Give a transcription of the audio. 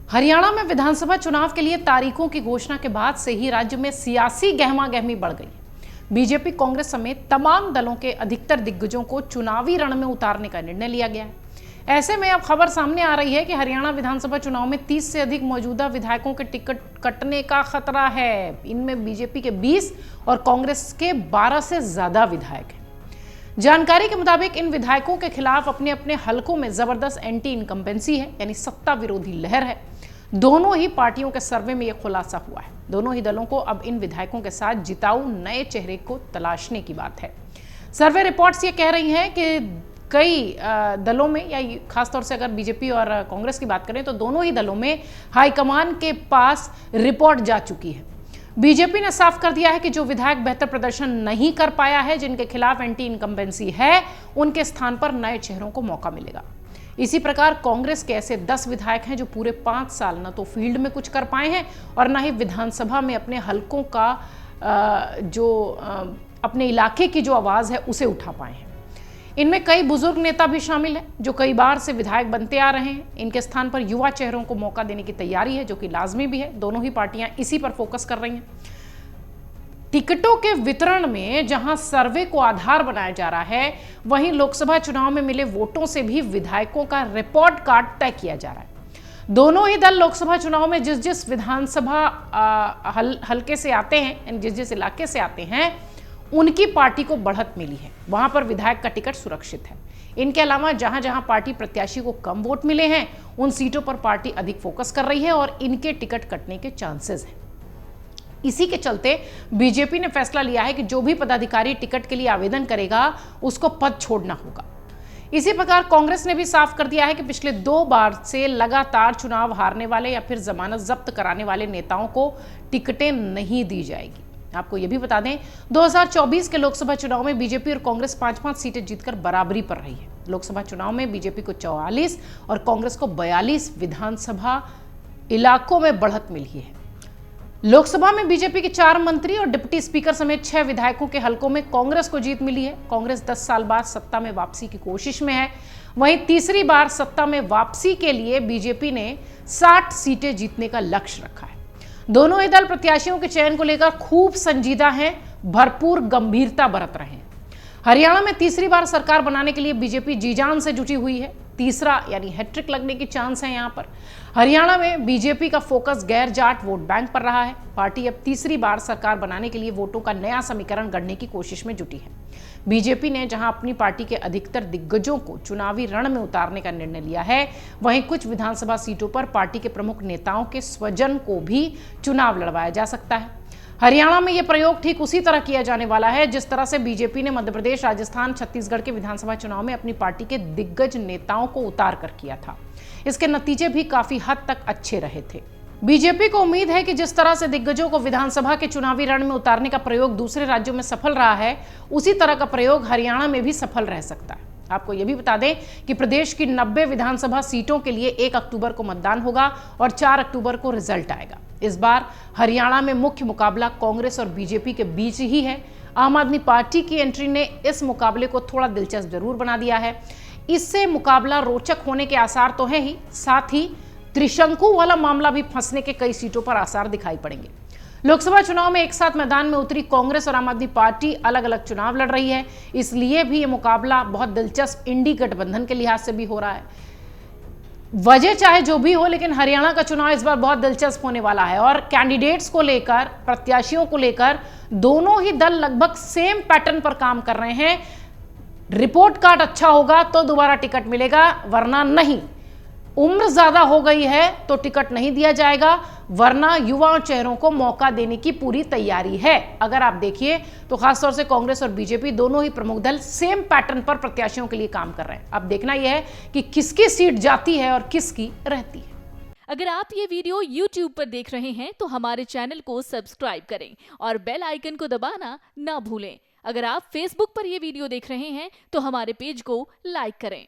हरियाणा में विधानसभा चुनाव के लिए तारीखों की घोषणा के बाद से ही राज्य में सियासी गहमागहमी बढ़ गई है। बीजेपी, कांग्रेस समेत तमाम दलों के अधिकतर दिग्गजों को चुनावी रण में उतारने का निर्णय लिया गया है। ऐसे में अब खबर सामने आ रही है कि हरियाणा विधानसभा चुनाव में 30 से अधिक मौजूदा विधायकों के टिकट कटने का खतरा है। इनमें बीजेपी के 20 और कांग्रेस के 12 से ज्यादा विधायक हैं। जानकारी के मुताबिक इन विधायकों के खिलाफ अपने अपने हलकों में जबरदस्त एंटी इनकम्बेंसी है, यानी सत्ता विरोधी लहर है। दोनों ही पार्टियों के सर्वे में यह खुलासा हुआ है। दोनों ही दलों को अब इन विधायकों के साथ जिताऊ नए चेहरे को तलाशने की बात है। सर्वे रिपोर्ट्स ये कह रही हैं कि कई दलों में, या खासतौर से अगर बीजेपी और कांग्रेस की बात करें तो दोनों ही दलों में हाईकमान के पास रिपोर्ट जा चुकी है। बीजेपी ने साफ कर दिया है कि जो विधायक बेहतर प्रदर्शन नहीं कर पाया है, जिनके खिलाफ एंटी इनकम्बेंसी है, उनके स्थान पर नए चेहरों को मौका मिलेगा। इसी प्रकार कांग्रेस के ऐसे 10 विधायक हैं जो पूरे 5 साल न तो फील्ड में कुछ कर पाए हैं और न ही विधानसभा में अपने हलकों का अपने इलाके की जो आवाज है उसे उठा पाए हैं। इनमें कई बुजुर्ग नेता भी शामिल हैं जो कई बार से विधायक बनते आ रहे हैं। इनके स्थान पर युवा चेहरों को मौका देने की तैयारी है, जो कि लाजमी भी है। दोनों ही पार्टियां इसी पर फोकस कर रही हैं। टिकटों के वितरण में जहां सर्वे को आधार बनाया जा रहा है, वहीं लोकसभा चुनाव में मिले वोटों से भी विधायकों का रिपोर्ट कार्ड तय किया जा रहा है। दोनों ही दल लोकसभा चुनाव में जिस जिस विधानसभा हलके से आते हैं, जिस जिस इलाके से आते हैं, उनकी पार्टी को बढ़त मिली है। वहां पर विधायक का टिकट सुरक्षित है। इनके अलावा जहां जहां पार्टी प्रत्याशी को कम वोट मिले हैं, उन सीटों पर पार्टी अधिक फोकस कर रही है और इनके टिकट कटने के चांसेस हैं। इसी के चलते बीजेपी ने फैसला लिया है कि जो भी पदाधिकारी टिकट के लिए आवेदन करेगा, उसको पद छोड़ना होगा। इसी प्रकार कांग्रेस ने भी साफ कर दिया है कि पिछले 2 बार से लगातार चुनाव हारने वाले या फिर जमानत जब्त कराने वाले नेताओं को टिकटें नहीं दी जाएगी। आपको यह भी बता दें, 2024 के लोकसभा चुनाव में बीजेपी और कांग्रेस 5-5 सीटें जीतकर बराबरी पर रही है। लोकसभा चुनाव में बीजेपी को 44 और कांग्रेस को 42 विधानसभा इलाकों में बढ़त मिली है। लोकसभा में बीजेपी के 4 मंत्री और डिप्टी स्पीकर समेत 6 विधायकों के हलकों में कांग्रेस को जीत मिली है। कांग्रेस 10 साल बाद सत्ता में वापसी की कोशिश में है। वहीं तीसरी बार सत्ता में वापसी के लिए बीजेपी ने 60 सीटें जीतने का लक्ष्य रखा है। दोनों ही दल प्रत्याशियों के चयन को लेकर खूब संजीदा हैं, भरपूर गंभीरता बरत रहे हैं। हरियाणा में तीसरी बार सरकार बनाने के लिए बीजेपी जी जान से जुटी हुई है। तीसरा यानी हैट्रिक लगने की चांस है। यहां पर हरियाणा में बीजेपी का फोकस गैर जाट वोट बैंक पर रहा है। पार्टी अब तीसरी बार सरकार बनाने के लिए वोटों का नया समीकरण गढ़ने की कोशिश में जुटी है। बीजेपी ने जहां अपनी पार्टी के अधिकतर दिग्गजों को चुनावी रण में उतारने का निर्णय लिया है, वहीं कुछ विधानसभा सीटों पर पार्टी के प्रमुख नेताओं के स्वजन को भी चुनाव लड़वाया जा सकता है। हरियाणा में यह प्रयोग ठीक उसी तरह किया जाने वाला है जिस तरह से बीजेपी ने मध्य प्रदेश, राजस्थान, छत्तीसगढ़ के विधानसभा चुनाव में अपनी पार्टी के दिग्गज नेताओं को उतार कर किया था। इसके नतीजे भी काफी हद तक अच्छे रहे थे। बीजेपी को उम्मीद है कि जिस तरह से दिग्गजों को विधानसभा के चुनावी रण में उतारने का प्रयोग दूसरे राज्यों में सफल रहा है, उसी तरह का प्रयोग हरियाणा में भी सफल रह सकता है। आपको यह भी बता दें कि प्रदेश की 90 विधानसभा सीटों के लिए 1 अक्टूबर को मतदान होगा और 4 अक्टूबर को रिजल्ट आएगा। इस बार हरियाणा में मुख्य मुकाबला कांग्रेस और बीजेपी के बीच ही है। आम आदमी पार्टी की एंट्री ने इस मुकाबले को थोड़ा दिलचस्प जरूर बना दिया है। इससे मुकाबला रोचक होने के आसार तो है ही, साथ ही त्रिशंकु वाला मामला भी फंसने के कई सीटों पर आसार दिखाई पड़ेंगे। लोकसभा चुनाव में एक साथ मैदान में उतरी कांग्रेस और आम आदमी पार्टी अलग अलग चुनाव लड़ रही है, इसलिए भी ये मुकाबला बहुत दिलचस्प इंडी गठबंधन के लिहाज से भी हो रहा है। वजह चाहे जो भी हो, लेकिन हरियाणा का चुनाव इस बार बहुत दिलचस्प होने वाला है और कैंडिडेट्स को लेकर, प्रत्याशियों को लेकर दोनों ही दल लगभग सेम पैटर्न पर काम कर रहे हैं। रिपोर्ट कार्ड अच्छा होगा तो दोबारा टिकट मिलेगा, वरना नहीं। उम्र ज्यादा हो गई है तो टिकट नहीं दिया जाएगा, वरना युवा चेहरों को मौका देने की पूरी तैयारी है। अगर आप देखिए तो खासतौर से कांग्रेस और बीजेपी दोनों ही प्रमुख दल सेम पैटर्न पर प्रत्याशियों के लिए काम कर रहे हैं। अब देखना यह है कि किसकी सीट जाती है और किसकी रहती है। अगर आप ये वीडियो YouTube पर देख रहे हैं तो हमारे चैनल को सब्सक्राइब करें और बेल आइकन को दबाना ना भूलें। अगर आप Facebook पर ये वीडियो देख रहे हैं तो हमारे पेज को लाइक करें।